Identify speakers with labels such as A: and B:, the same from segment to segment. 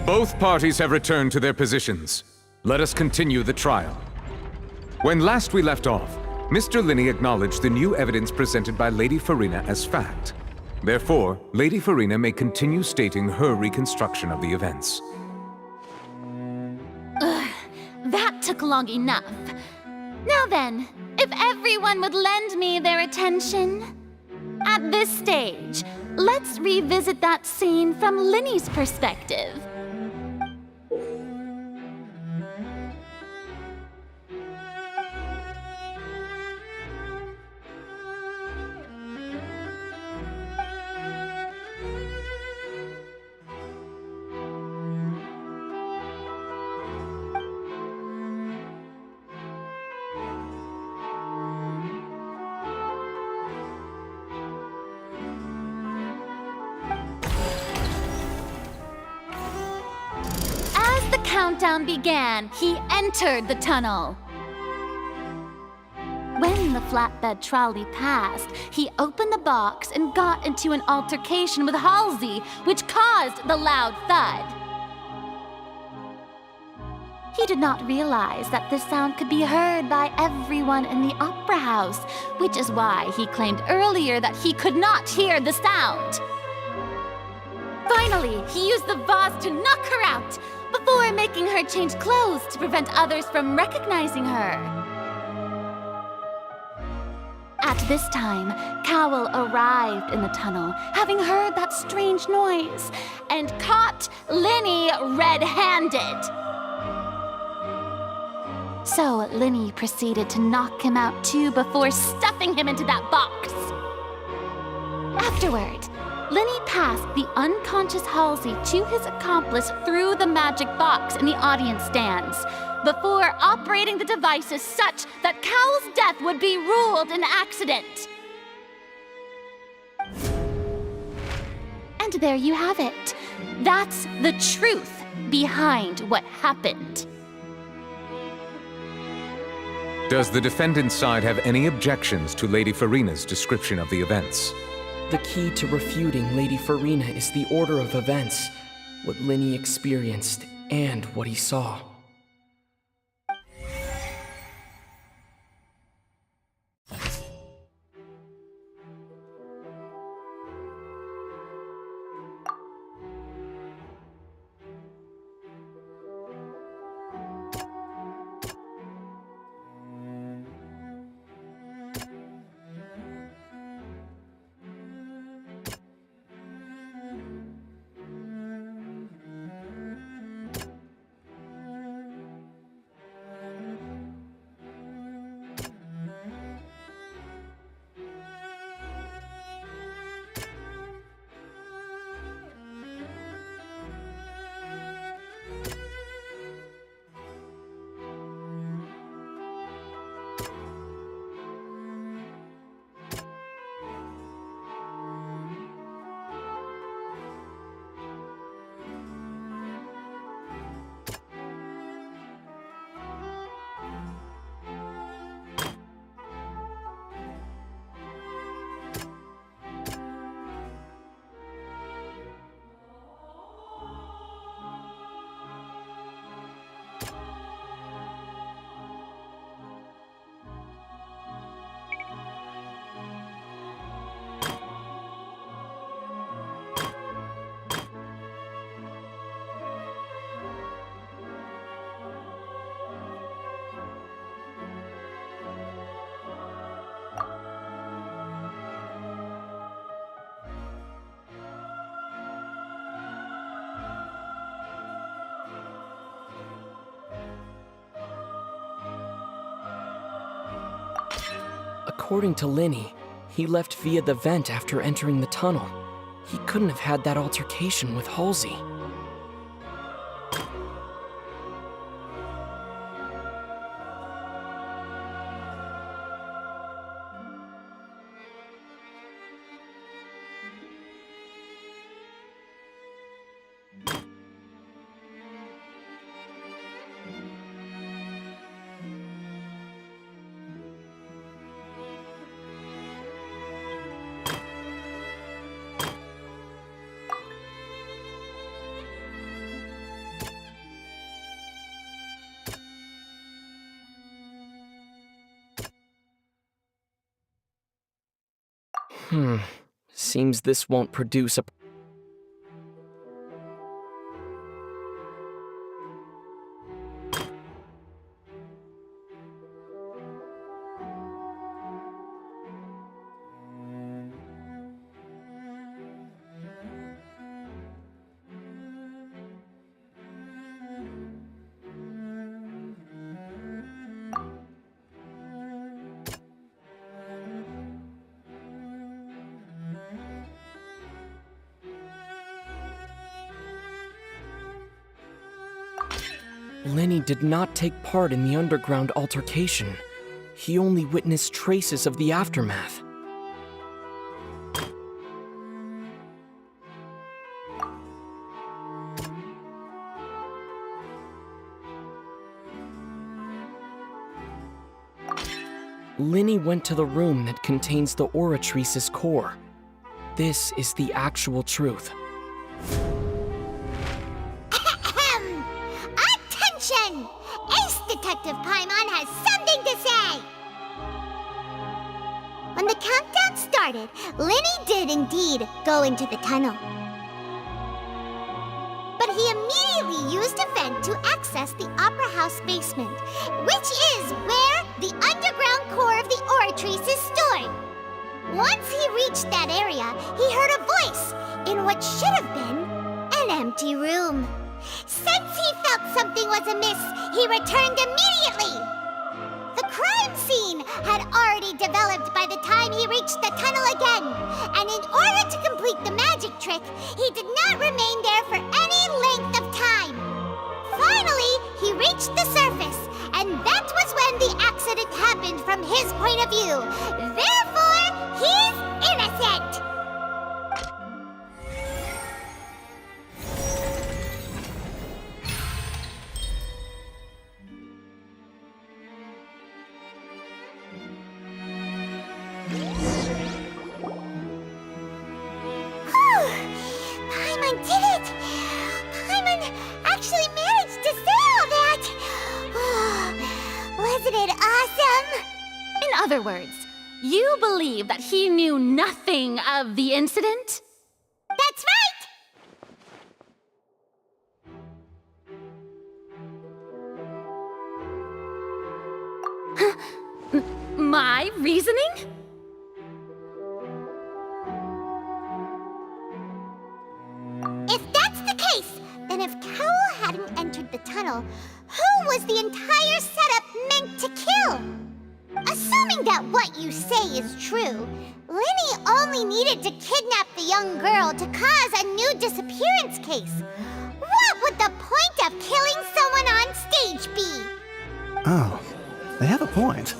A: Both parties have returned to their positions. Let us continue the trial. When last we left off, Mr. Lyney acknowledged the new evidence presented by Lady Farina as fact. Therefore, Lady Farina may continue stating her reconstruction of the events.
B: That took long enough. Now then, if everyone would lend me their attention. At this stage, let's revisit that scene from Lyney's perspective. Countdown began, he entered the tunnel. When the flatbed trolley passed, he opened the box and got into an altercation with Halsey, which caused the loud thud. He did not realize that this sound could be heard by everyone in the opera house, which is why he claimed earlier that he could not hear the sound. Finally, he used the vase to knock her out, before making her change clothes to prevent others from recognizing her. At this time, Cowell arrived in the tunnel, having heard that strange noise, and caught Lyney red-handed. So Lyney proceeded to knock him out too before stuffing him into that box. Afterward, Lyney passed the unconscious Halsey to his accomplice through the magic box in the audience stands, before operating the devices such that Cowell's death would be ruled an accident. And there you have it. That's the truth behind what happened.
A: Does the defendant's side have any objections to Lady Farina's description of the events?
C: The key to refuting Lady Farina is the order of events, what Lyney experienced, and what he saw. According to Lyney, he left via the vent after entering the tunnel. He couldn't have had that altercation with Halsey. Seems this won't produce a... Lyney did not take part in the underground altercation. He only witnessed traces of the aftermath. Lyney went to the room that contains the Oratrice's core. This is the actual truth.
D: Attention! Ace Detective Paimon has something to say! When the countdown started, Lyney did indeed go into the tunnel. But he immediately used a vent to access the Opera House basement, which is where the underground core of the Oratrice is stored. Once he reached that area, he heard a voice in what should have been an empty room. Since he felt something was amiss, he returned immediately. The crime scene had already developed by the time he reached the tunnel again, and in order to complete the magic trick, he did not remain there for any length of time. Finally, he reached the surface, and that was when the accident happened from his point of view. Therefore, he's innocent! Paimon did it! Paimon actually managed to say all that! Wasn't it awesome?
B: In other words, you believe that he knew nothing of the incident?
D: That's right!
B: My reasoning?
D: If that's the case, then if Carol hadn't entered the tunnel, who was the entire setup meant to kill? Assuming that what you say is true, Lyney only needed to kidnap the young girl to cause a new disappearance case. What would the point of killing someone on stage be?
E: Oh, they have a point.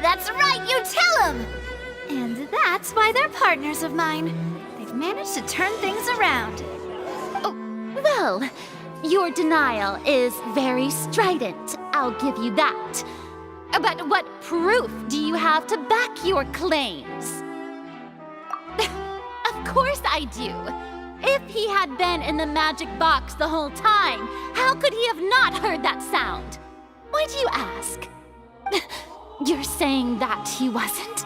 B: That's right, you tell him! And that's why they're partners of mine. They've managed to turn things around. Oh, well, your denial is very strident, I'll give you that. But what proof do you have to back your claims? Of course I do. If he had been in the magic box the whole time, how could he have not heard that sound? Why do you ask? You're saying that he wasn't?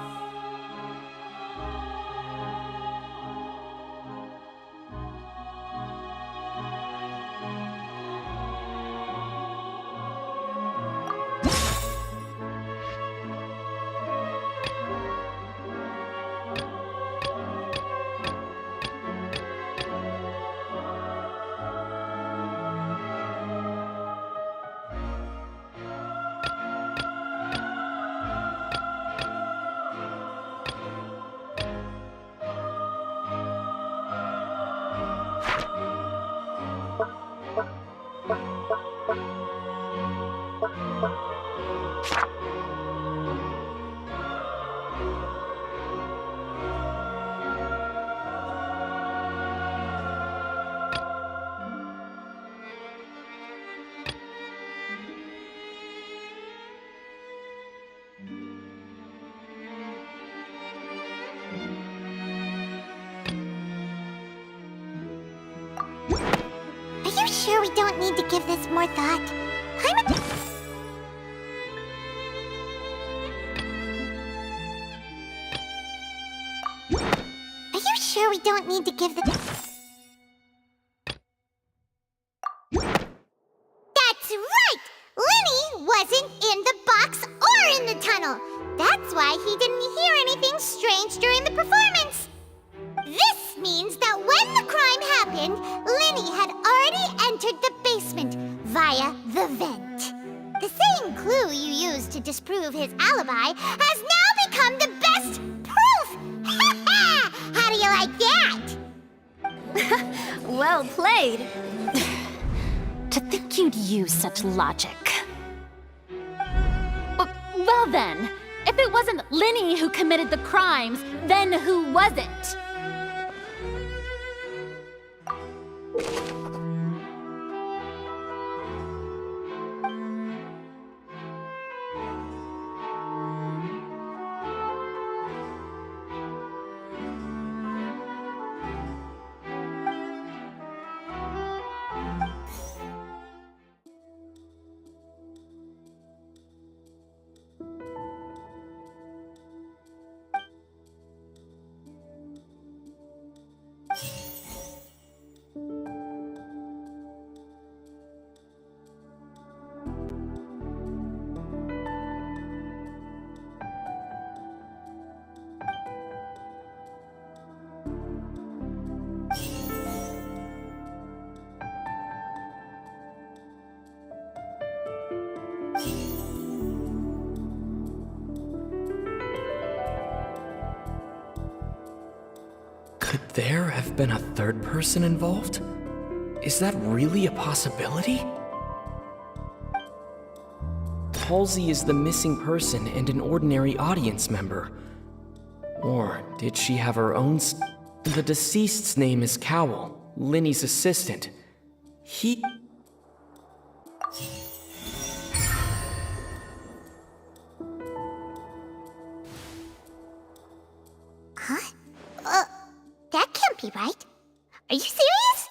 D: Are you sure we don't need to give this more thought? sure we don't need to give the... That's right! Lyney wasn't in the box or in the tunnel. That's why he didn't hear anything strange during the performance. This means that when the crime happened, Lyney had already entered the basement via the vent. The same clue you used to disprove his alibi has now become the best proof! Ha ha! How do you like that?
B: Well played. To think you'd use such logic. Well then, if it wasn't Lyney who committed the crimes, then who was it?
C: Could there have been a third person involved? Is that really a possibility? Halsey is the missing person and an ordinary audience member. Or did she have her own The deceased's name is Cowell, Lyney's assistant. He...
D: Huh? That can't be right. Are you serious?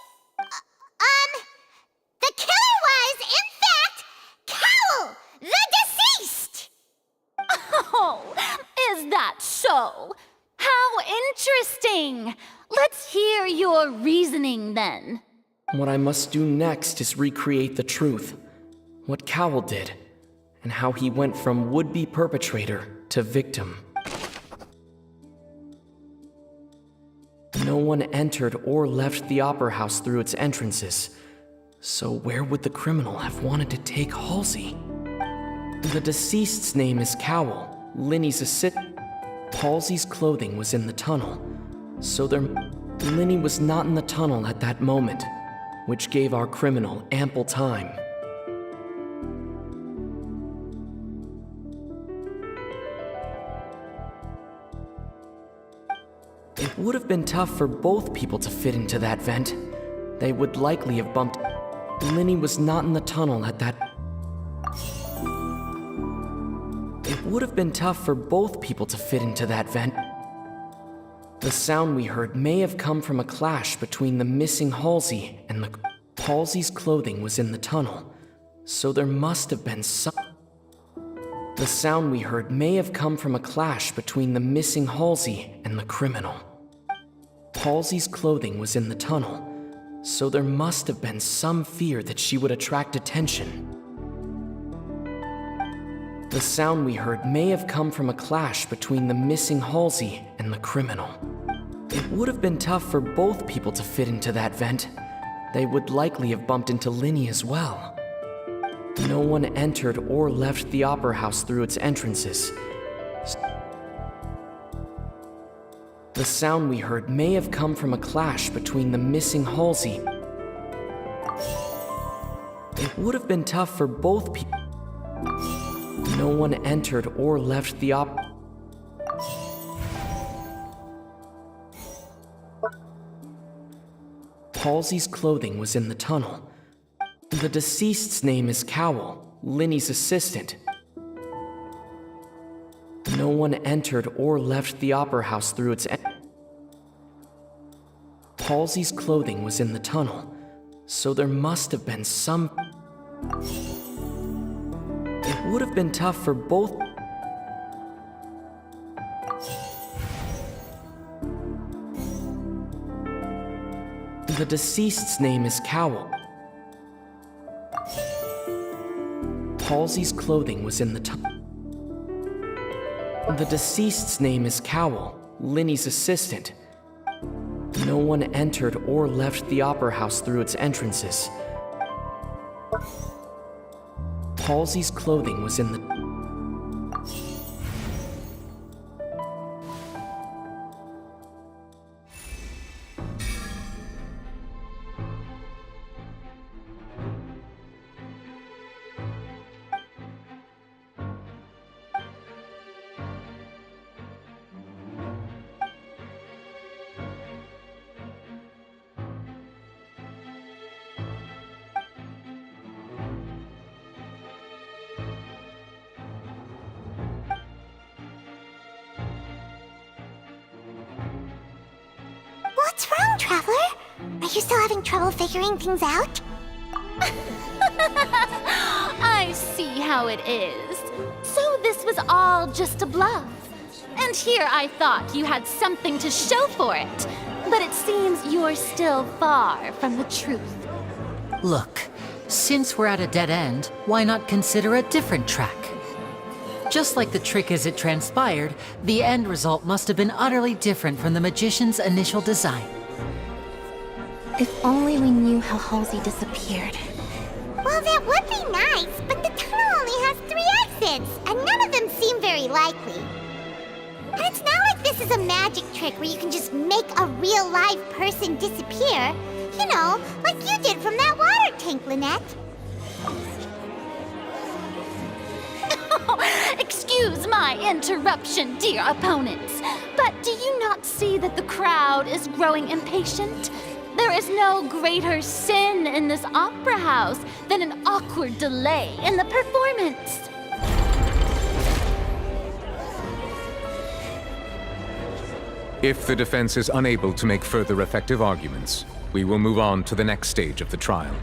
D: The killer was, in fact, Cowell, the deceased!
B: Oh, is that so? How interesting! Let's hear your reasoning then.
C: What I must do next is recreate the truth. What Cowell did, and how he went from would-be perpetrator to victim. No one entered or left the Opera House through its entrances. So where would the criminal have wanted to take Halsey? The deceased's name is Cowell, Lyney's assistant. Halsey's clothing was in the tunnel, so Lyney was not in the tunnel at that moment, which gave our criminal ample time. It would have been tough for both people to fit into that vent. They would likely have bumped. Lyney was not in the tunnel at that. It would have been tough for both people to fit into that vent. The sound we heard may have come from a clash between the missing Halsey and the... Halsey's clothing was in the tunnel, so there must have been some... The sound we heard may have come from a clash between the missing Halsey and the criminal. Halsey's clothing was in the tunnel, so there must have been some fear that she would attract attention. The sound we heard may have come from a clash between the missing Halsey and the criminal. It would have been tough for both people to fit into that vent. They would likely have bumped into Lyney as well. No one entered or left the Opera House through its entrances. The sound we heard may have come from a clash between the missing Halsey. It would have been tough for both people. No one entered or left the Halsey's clothing was in the tunnel. The deceased's name is Cowell, Lyney's assistant. No one entered or left the Opera House through its Halsey's clothing was in the tunnel, so there must have been some... It would have been tough for both... The deceased's name is Cowl. Halsey's clothing was in the The deceased's name is Cowl, Lyney's assistant. No one entered or left the Opera House through its entrances. Halsey's clothing was in the
D: What's wrong, Traveler? Are you still having trouble figuring things out?
B: I see how it is. So this was all just a bluff. And here I thought you had something to show for it. But it seems you're still far from the truth.
F: Look, since we're at a dead end, why not consider a different track? Just like the trick as it transpired, the end result must have been utterly different from the magician's initial design.
G: If only we knew how Halsey disappeared.
D: Well, that would be nice, but the tunnel only has 3 exits, and none of them seem very likely. And it's not like this is a magic trick where you can just make a real live person disappear. You know, like you did from that water tank, Lynette.
B: Excuse my interruption, dear opponents, but do you not see that the crowd is growing impatient? There is no greater sin in this opera house than an awkward delay in the performance.
A: If the defense is unable to make further effective arguments, we will move on to the next stage of the trial.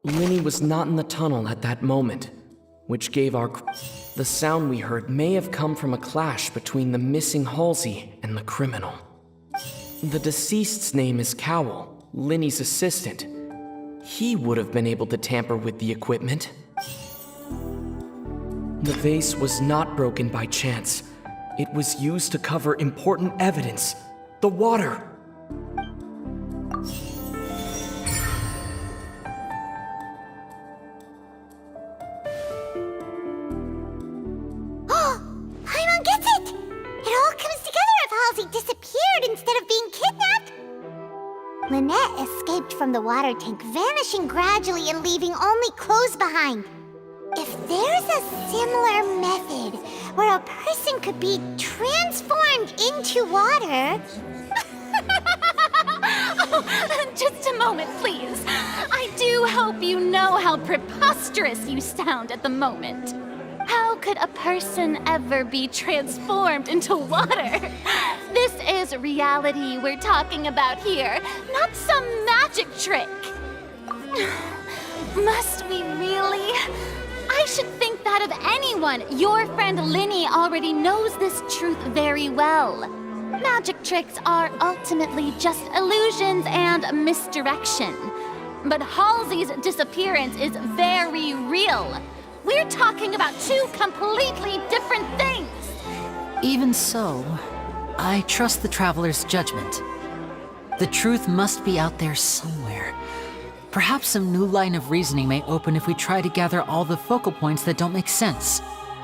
C: Lyney was not in the tunnel at that moment, which gave The sound we heard may have come from a clash between the missing Halsey and the criminal. The deceased's name is Cowl, Lyney's assistant. He would have been able to tamper with the equipment. The vase was not broken by chance. It was used to cover important evidence. The water.
D: Paimon gets it! It all comes together if Halsey disappeared instead of being kidnapped. Lynette escaped from the water tank, vanishing gradually and leaving only clothes behind. If there's a similar method where a person could be transformed into water...
B: Oh, just a moment, please. I do hope you know how preposterous you sound at the moment. How could a person ever be transformed into water? This is reality we're talking about here, not some magic trick. Must we really? I should think that of anyone. Your friend Lyney already knows this truth very well. Magic tricks are ultimately just illusions and misdirection. But Halsey's disappearance is very real. We're talking about 2 completely different things.
F: Even so, I trust the Traveler's judgment. The truth must be out there somewhere. Perhaps some new line of reasoning may open if we try to gather all the focal points that don't make sense.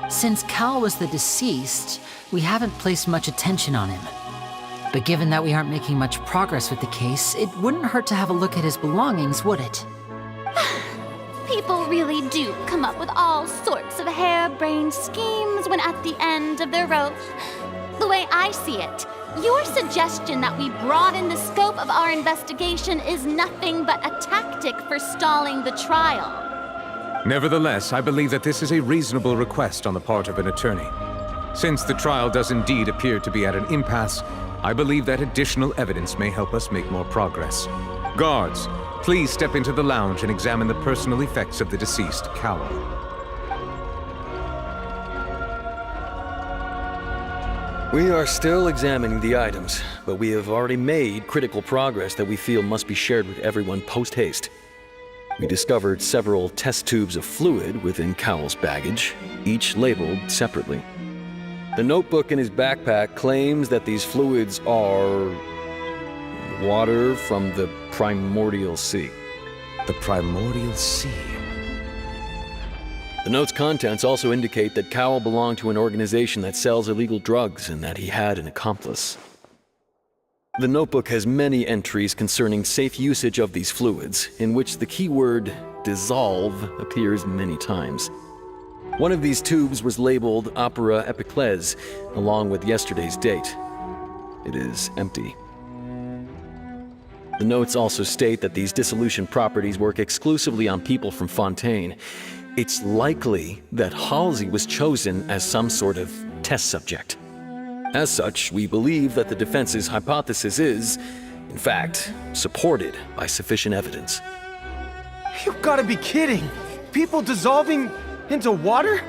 F: Since Cal was the deceased, we haven't placed much attention on him. But given that we aren't making much progress with the case, it wouldn't hurt to have a look at his belongings, would it?
B: People really do come up with all sorts of harebrained schemes when at the end of their rope. The way I see it, your suggestion that we broaden the scope of our investigation is nothing but a tactic for stalling the trial.
A: Nevertheless, I believe that this is a reasonable request on the part of an attorney. Since the trial does indeed appear to be at an impasse, I believe that additional evidence may help us make more progress. Guards, please step into the lounge and examine the personal effects of the deceased, Cowl.
H: We are still examining the items, but we have already made critical progress that we feel must be shared with everyone post-haste. We discovered several test tubes of fluid within Cowell's baggage, each labeled separately. The notebook in his backpack claims that these fluids are water from the primordial sea.
A: The primordial sea.
H: The note's contents also indicate that Cowell belonged to an organization that sells illegal drugs and that he had an accomplice. The notebook has many entries concerning safe usage of these fluids, in which the keyword dissolve appears many times. One of these tubes was labeled Opera Epiclese, along with yesterday's date. It is empty. The notes also state that these dissolution properties work exclusively on people from Fontaine. It's likely that Halsey was chosen as some sort of test subject. As such, we believe that the defense's hypothesis is, in fact, supported by sufficient evidence.
I: You gotta be kidding! People dissolving into water?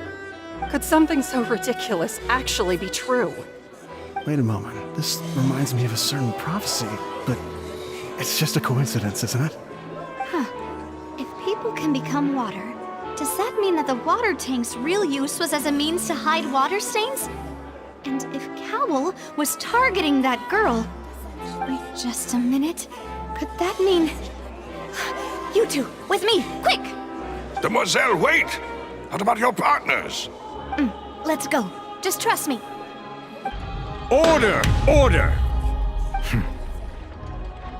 J: Could something so ridiculous actually be true?
E: Wait a moment. This reminds me of a certain prophecy, but it's just a coincidence, isn't it?
D: If people can become water, does that mean that the water tank's real use was as a means to hide water stains? And if Cowell was targeting that girl... Wait just a minute. Could that mean... You two, with me, quick!
K: Demoiselle, wait! What about your partners?
D: Let's go. Just trust me.
A: Order! Order!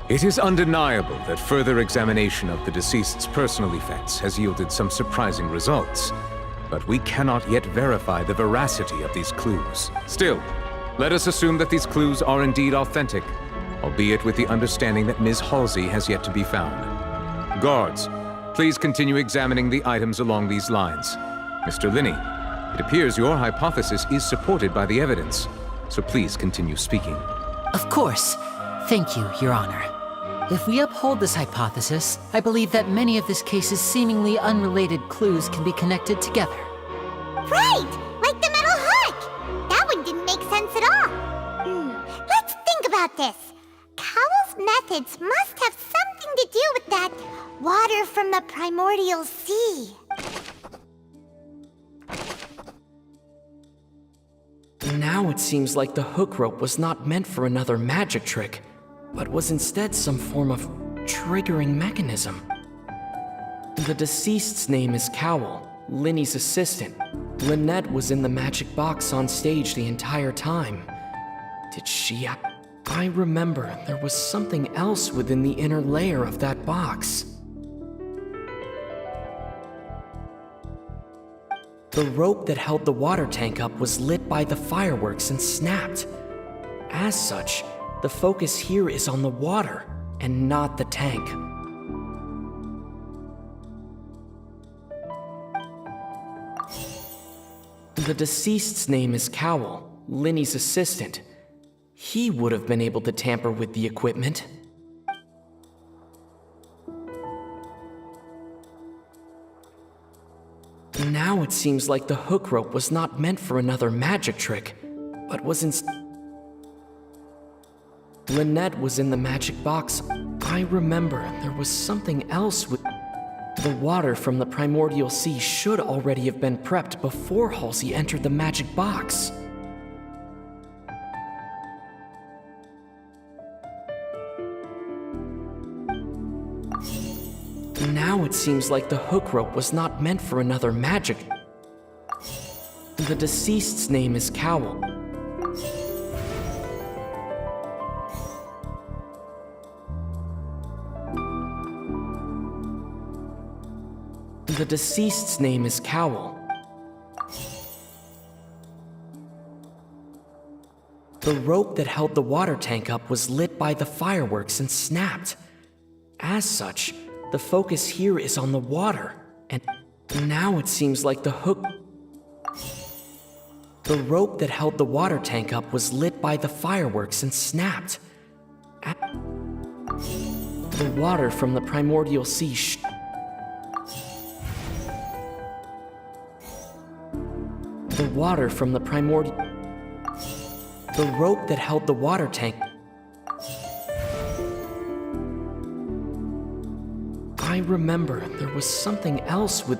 A: It is undeniable that further examination of the deceased's personal effects has yielded some surprising results. But we cannot yet verify the veracity of these clues. Still, let us assume that these clues are indeed authentic, albeit with the understanding that Ms. Halsey has yet to be found. Guards, please continue examining the items along these lines. Mr. Lyney, it appears your hypothesis is supported by the evidence, so please continue speaking.
F: Of course. Thank you, Your Honor. If we uphold this hypothesis, I believe that many of this case's seemingly unrelated clues can be connected together.
D: Right! Like the metal hook! That one didn't make sense at all. Let's think about this. Cowell's methods must have something to do with that water from the primordial sea.
C: Now it seems like the hook rope was not meant for another magic trick, but was instead some form of triggering mechanism. The deceased's name is Cowell, Lyney's assistant. Lynette was in the magic box on stage the entire time. Did she... I remember there was something else within the inner layer of that box. The rope that held the water tank up was lit by the fireworks and snapped. As such, the focus here is on the water and not the tank. The deceased's name is Cowell, Lyney's assistant. He would have been able to tamper with the equipment. Now it seems like the hook rope was not meant for another magic trick, but was Lynette was in the magic box. I remember there was something else with... The water from the primordial sea should already have been prepped before Halsey entered the magic box. Now it seems like the hook rope was not meant for another magic. The deceased's name is Cowell. The deceased's name is Cowell. The rope that held the water tank up was lit by the fireworks and snapped. As such, the focus here is on the water, and now it seems like the hook... The rope that held the water tank up was lit by the fireworks and snapped. The water from the primordial sea The water from the The rope that held the water tank. I remember there was something else with...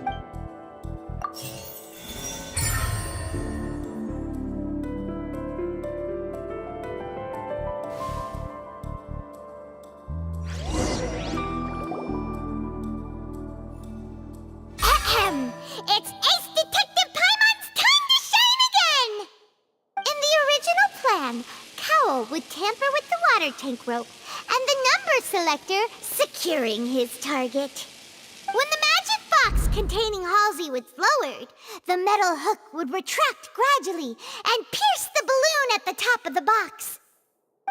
D: Ahem! It's Ace Detective Paimon's time to shine again! In the original plan, Cowl would tamper with the water tank rope and the number selector securing his target. When the magic box containing Halsey was lowered, the metal hook would retract gradually and pierce the balloon at the top of the box.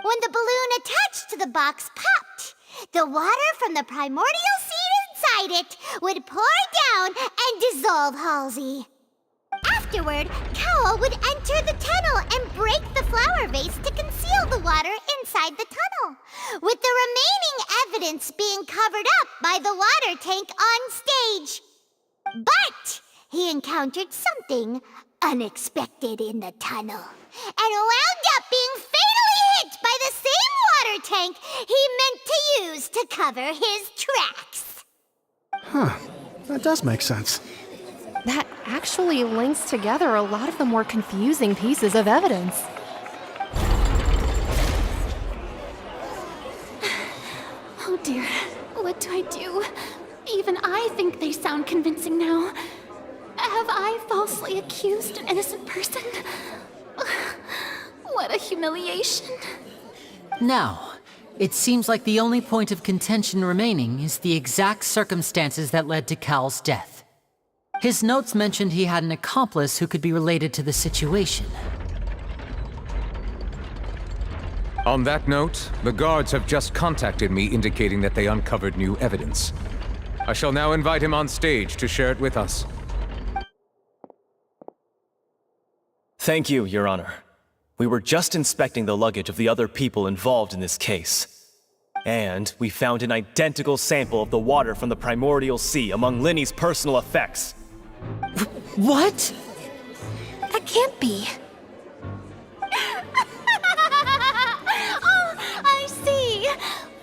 D: When the balloon attached to the box popped, the water from the primordial seed inside it would pour down and dissolve Halsey. Afterward, Cowl would enter the tunnel and break the flower vase to conceal the water inside the tunnel, with the remaining evidence being covered up by the water tank on stage. But he encountered something unexpected in the tunnel and wound up being fatally hit by the same water tank he meant to use to cover his tracks.
E: Huh. That does make sense.
G: That actually links together a lot of the more confusing pieces of evidence.
B: Oh dear, what do I do? Even I think they sound convincing now. Have I falsely accused an innocent person? What a humiliation.
F: Now, it seems like the only point of contention remaining is the exact circumstances that led to Cal's death. His notes mentioned he had an accomplice who could be related to the situation.
A: On that note, the guards have just contacted me indicating that they uncovered new evidence. I shall now invite him on stage to share it with us.
L: Thank you, Your Honor. We were just inspecting the luggage of the other people involved in this case. And we found an identical sample of the water from the primordial sea among Lyney's personal effects.
F: What?
G: That can't be.
B: Oh, I see.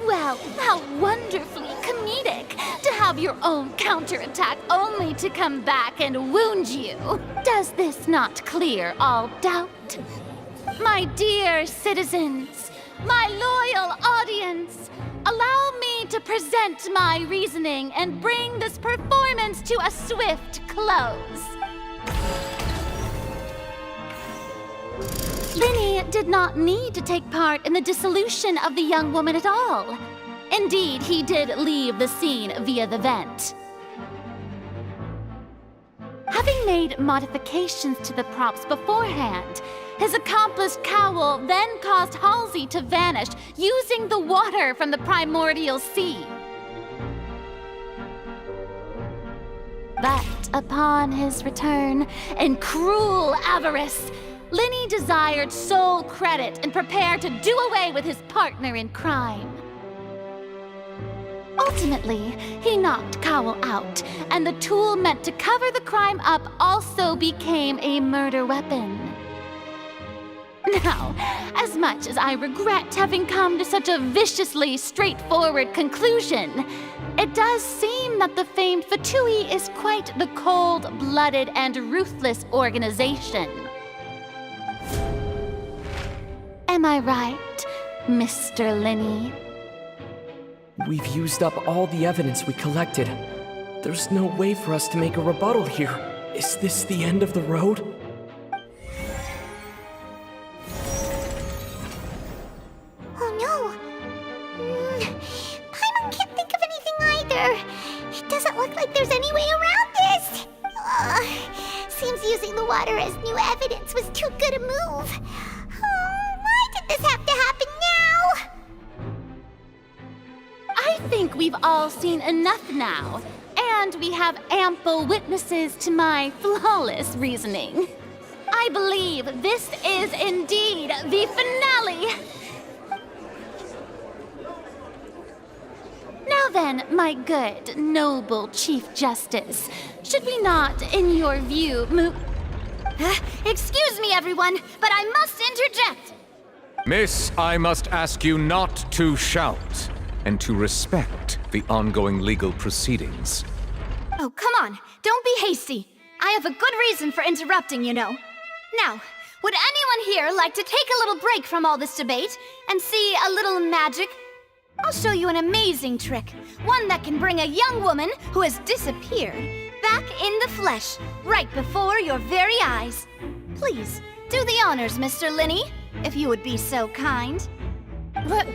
B: Well, how wonderfully comedic to have your own counterattack only to come back and wound you. Does this not clear all doubt? My dear citizens, my loyal audience, allow me to present my reasoning and bring this performance to a swift close. Lyney did not need to take part in the dissolution of the young woman at all. Indeed, he did leave the scene via the vent. Having made modifications to the props beforehand, his accomplice Cowl then caused Halsey to vanish using the water from the primordial sea. But upon his return, in cruel avarice, Lyney desired sole credit and prepared to do away with his partner in crime. Ultimately, he knocked Cowl out, and the tool meant to cover the crime up also became a murder weapon. Now, as much as I regret having come to such a viciously straightforward conclusion, it does seem that the famed Fatui is quite the cold-blooded and ruthless organization. Am I right, Mr. Lyney?
C: We've used up all the evidence we collected. There's no way for us to make a rebuttal here. Is this the end of the road?
D: Oh no! Paimon can't think of anything either. It doesn't look like there's any way around this. Seems using the water as new evidence was too good a move. Why did this have to happen now?
B: I think we've all seen enough now, and we have ample witnesses to my flawless reasoning. I believe this is indeed the finale. Now then, my good, noble Chief Justice, should we not, in your view, move...
D: Excuse me, everyone, but I must interject.
A: Miss, I must ask you not to shout, and to respect the ongoing legal proceedings.
B: Oh, come on. Don't be hasty. I have a good reason for interrupting, you know. Now, would anyone here like to take a little break from all this debate and see a little magic? I'll show you an amazing trick. One that can bring a young woman who has disappeared back in the flesh, right before your very eyes. Please, do the honors, Mr. Lyney, if you would be so kind.
G: What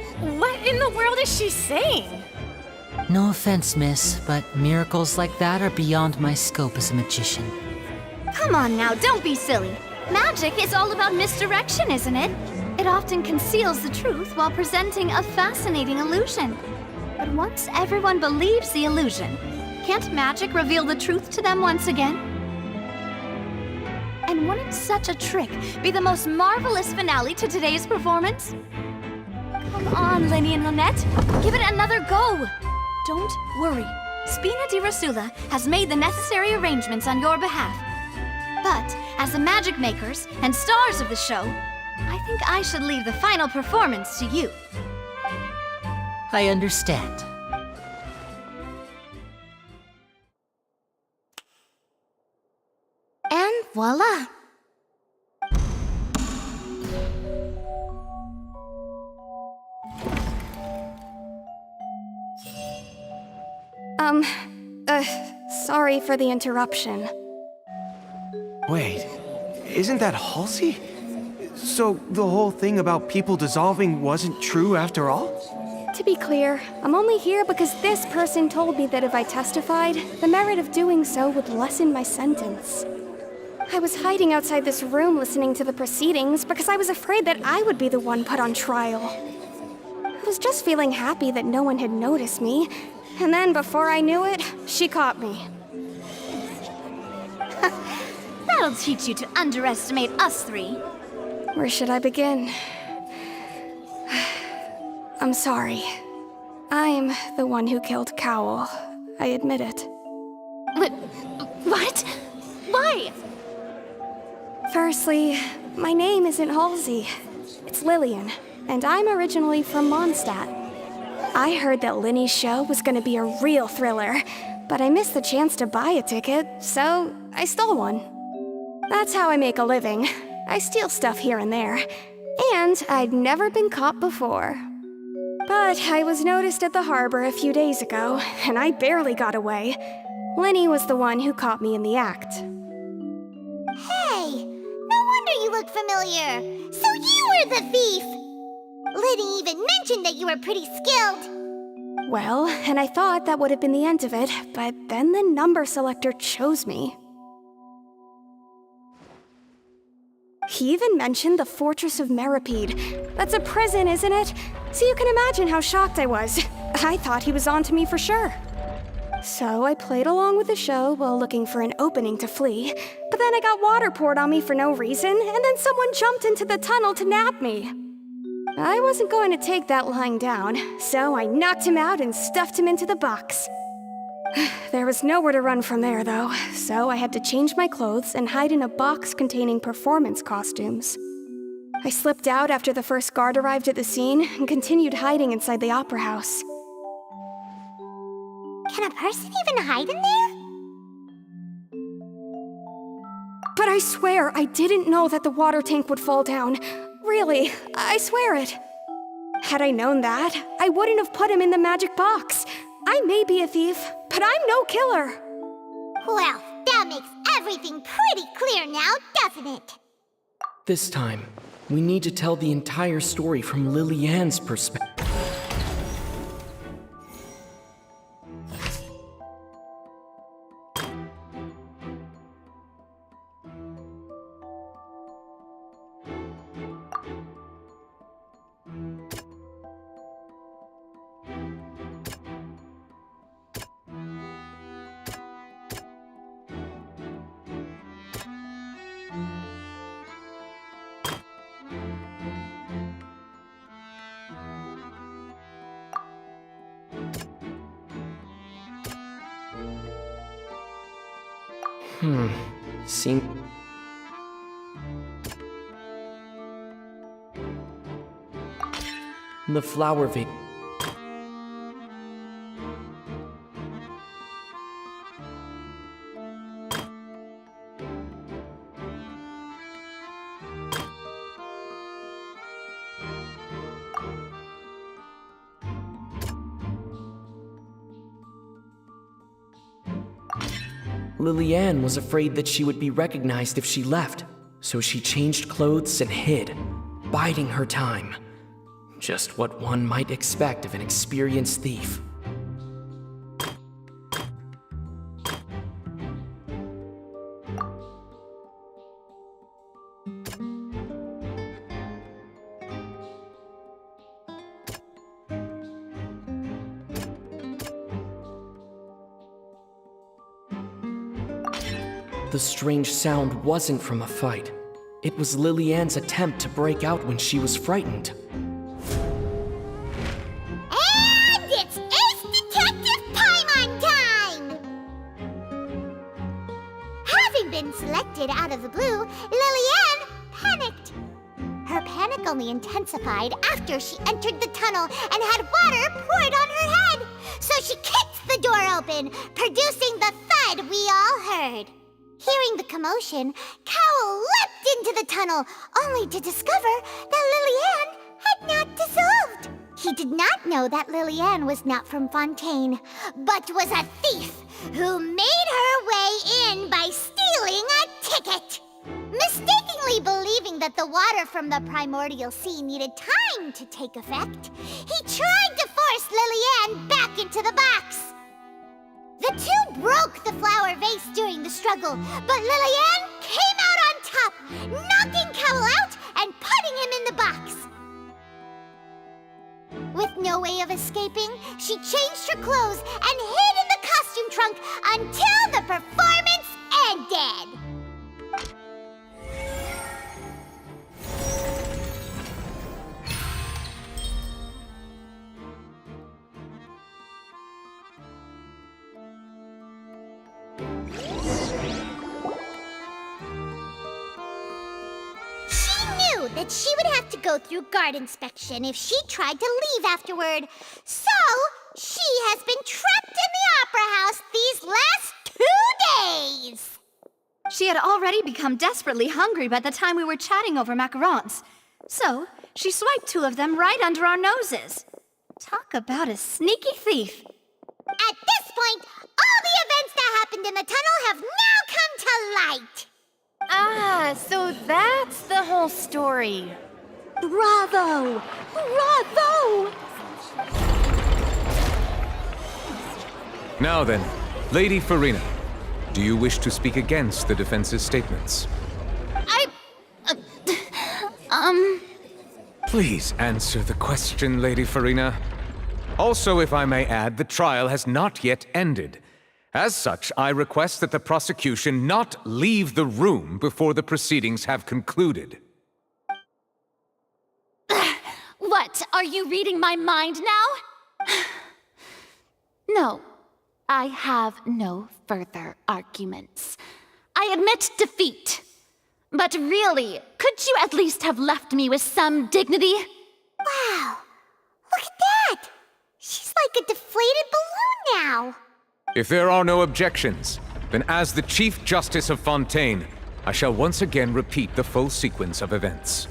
G: in the world is she saying?
F: No offense, miss, but miracles like that are beyond my scope as a magician.
B: Come on now, don't be silly. Magic is all about misdirection, isn't it? It often conceals the truth while presenting a fascinating illusion. But once everyone believes the illusion, can't magic reveal the truth to them once again? And wouldn't such a trick be the most marvelous finale to today's performance? Come on, Lyney and Lynette, give it another go. Don't worry, Spina di Rosula has made the necessary arrangements on your behalf. But as the magic makers and stars of the show, I think I should leave the final performance to you.
F: I understand.
B: And voila!
G: Sorry for the interruption.
I: Wait, isn't that Halsey? So the whole thing about people dissolving wasn't true after all?
G: To be clear, I'm only here because this person told me that if I testified, the merit of doing so would lessen my sentence. I was hiding outside this room listening to the proceedings because I was afraid that I would be the one put on trial. I was just feeling happy that no one had noticed me, and then before I knew it, she caught me.
B: That'll teach you to underestimate us three.
G: Where should I begin? I'm sorry. I'm the one who killed Cowell. I admit it.
B: What? Why?
G: Firstly, my name isn't Halsey. It's Lillian, and I'm originally from Mondstadt. I heard that Lyney's show was gonna be a real thriller, but I missed the chance to buy a ticket, so I stole one. That's how I make a living. I steal stuff here and there, and I'd never been caught before. But I was noticed at the harbor a few days ago, and I barely got away. Lyney was the one who caught me in the act.
D: Hey, no wonder you look familiar. So you were the thief! Lyney even mentioned that you were pretty skilled.
G: Well, and I thought that would have been the end of it, but then the number selector chose me. He even mentioned the Fortress of Meripede. That's a prison, isn't it? So you can imagine how shocked I was. I thought he was on to me for sure. So I played along with the show while looking for an opening to flee, but then I got water poured on me for no reason, and then someone jumped into the tunnel to nab me. I wasn't going to take that lying down, so I knocked him out and stuffed him into the box. There was nowhere to run from there, though, so I had to change my clothes and hide in a box containing performance costumes. I slipped out after the first guard arrived at the scene and continued hiding inside the opera house.
D: Can a person even hide in there?
G: But I swear I didn't know that the water tank would fall down. Really, I swear it. Had I known that, I wouldn't have put him in the magic box. I may be a thief, but I'm no killer.
D: Well, that makes everything pretty clear now, doesn't it?
C: This time, we need to tell the entire story from Lily-Ann's perspective. The flower vase. Lillian was afraid that she would be recognized if she left, so she changed clothes and hid, biding her time. Just what one might expect of an experienced thief. The strange sound wasn't from a fight. It was Lillian's attempt to break out when she was frightened.
D: And it's Ace Detective Paimon time! Having been selected out of the blue, Lillian panicked. Her panic only intensified after she entered the tunnel and had water poured on her head. So she kicked the door open, producing the thud we all heard. Hearing the commotion, Cowell leapt into the tunnel, only to discover that Lillian had not dissolved. He did not know that Lillian was not from Fontaine, but was a thief who made her way in by stealing a ticket. Mistakenly believing that the water from the primordial sea needed time to take effect, he tried to force Lillian back into the box. The two broke the flower vase during the struggle, but Lillian came out on top, knocking Cowell out and putting him in the box. With no way of escaping, she changed her clothes and hid in the costume trunk until the performance ended. That she would have to go through guard inspection if she tried to leave afterward. So, she has been trapped in the Opera House these last 2 days.
M: She had already become desperately hungry by the time we were chatting over macarons. So, she swiped 2 of them right under our noses. Talk about a sneaky thief.
D: At this point, all the events that happened in the tunnel have now come to light.
M: Ah, so that's the whole story. Bravo! Bravo!
A: Now then, Lady Farina, do you wish to speak against the defense's statements? Please answer the question, Lady Farina. Also, if I may add, the trial has not yet ended. As such, I request that the prosecution not leave the room before the proceedings have concluded.
B: What? Are you reading my mind now? No, I have no further arguments. I admit defeat. But really, could you at least have left me with some dignity?
D: Wow, look at that! She's like a deflated balloon now.
A: If there are no objections, then as the Chief Justice of Fontaine, I shall once again repeat the full sequence of events.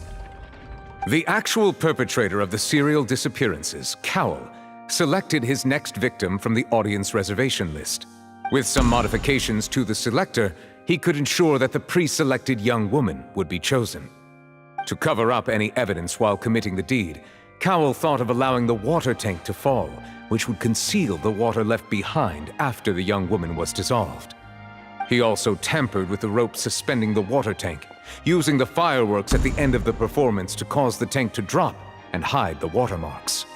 A: The actual perpetrator of the serial disappearances, Cowell, selected his next victim from the audience reservation list. With some modifications to the selector, he could ensure that the pre-selected young woman would be chosen. To cover up any evidence while committing the deed, Cowell thought of allowing the water tank to fall, which would conceal the water left behind after the young woman was dissolved. He also tampered with the rope suspending the water tank, using the fireworks at the end of the performance to cause the tank to drop and hide the watermarks.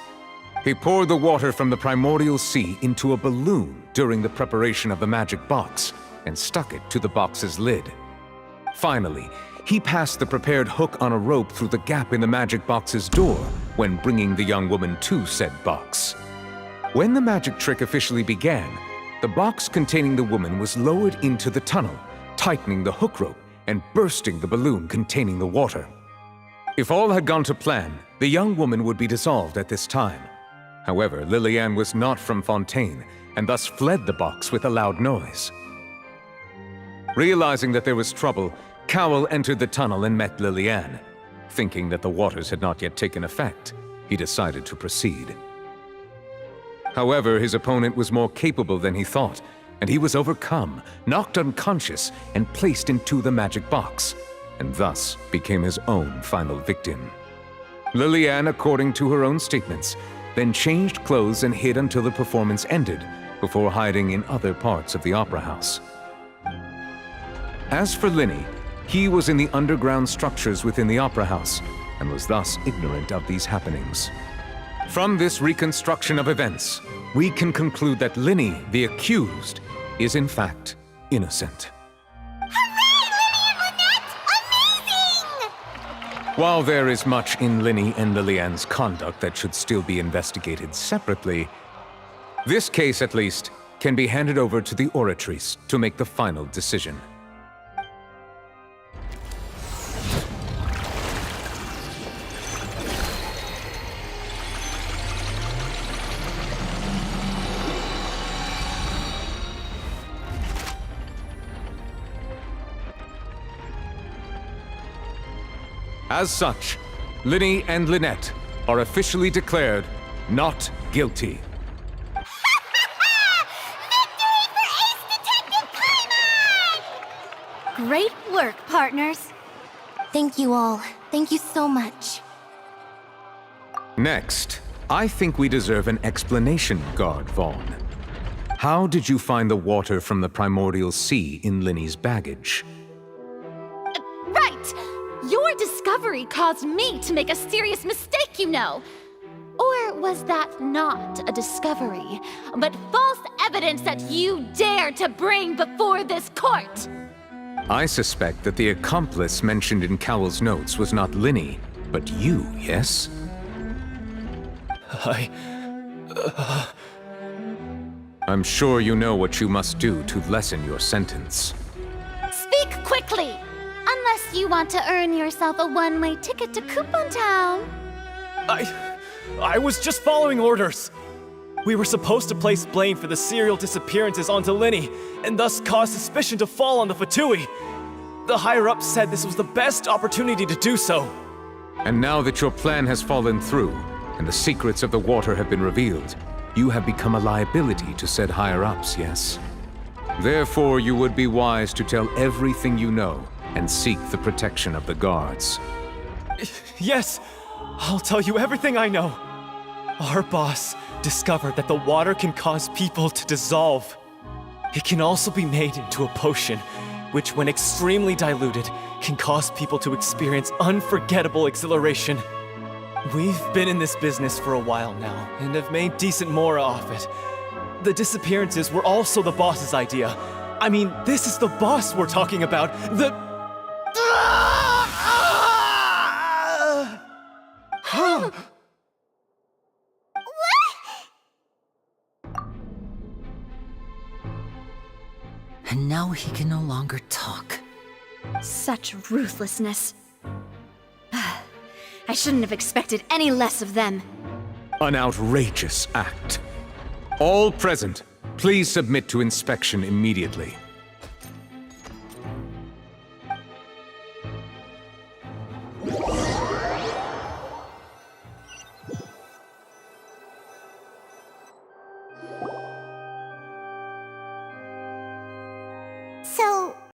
A: He poured the water from the primordial sea into a balloon during the preparation of the magic box and stuck it to the box's lid. Finally, he passed the prepared hook on a rope through the gap in the magic box's door when bringing the young woman to said box. When the magic trick officially began, the box containing the woman was lowered into the tunnel, tightening the hook rope and bursting the balloon containing the water. If all had gone to plan, the young woman would be dissolved at this time. However, Lillian was not from Fontaine, and thus fled the box with a loud noise. Realizing that there was trouble, Cowell entered the tunnel and met Lillian. Thinking that the waters had not yet taken effect, he decided to proceed. However, his opponent was more capable than he thought, and he was overcome, knocked unconscious, and placed into the magic box, and thus became his own final victim. Lillian, according to her own statements, then changed clothes and hid until the performance ended, before hiding in other parts of the opera house. As for Lyney, he was in the underground structures within the opera house, and was thus ignorant of these happenings. From this reconstruction of events, we can conclude that Lyney, the accused, is in fact innocent. While there is much in Lyney and Lillian's conduct that should still be investigated separately, this case, at least, can be handed over to the Oratrice to make the final decision. As such, Lyney and Lynette are officially declared not guilty.
M: Great work, partners.
D: Thank you all. Thank you so much.
A: Next, I think we deserve an explanation, Guard Vaughn. How did you find the water from the primordial sea in Lyney's baggage?
B: Right! Your discovery caused me to make a serious mistake, you know. Or was that not a discovery, but false evidence that you dared to bring before this court?
A: I suspect that the accomplice mentioned in Cowell's notes was not Lyney, but you, yes? I'm sure you know what you must do to lessen your sentence.
B: Speak quickly! Unless you want to earn yourself a one-way ticket to Coupon Town.
L: I was just following orders. We were supposed to place blame for the serial disappearances onto Lyney, and thus cause suspicion to fall on the Fatui. The higher-ups said this was the best opportunity to do so.
A: And now that your plan has fallen through, and the secrets of the water have been revealed, you have become a liability to said higher-ups, yes? Therefore, you would be wise to tell everything you know, and seek the protection of the guards.
L: Yes, I'll tell you everything I know. Our boss discovered that the water can cause people to dissolve. It can also be made into a potion, which when extremely diluted, can cause people to experience unforgettable exhilaration. We've been in this business for a while now, and have made decent mora off it. The disappearances were also the boss's idea. I mean, this is the boss we're talking about.
F: And now he can no longer talk.
M: Such ruthlessness. I shouldn't have expected any less of them.
A: An outrageous act. All present, please submit to inspection immediately.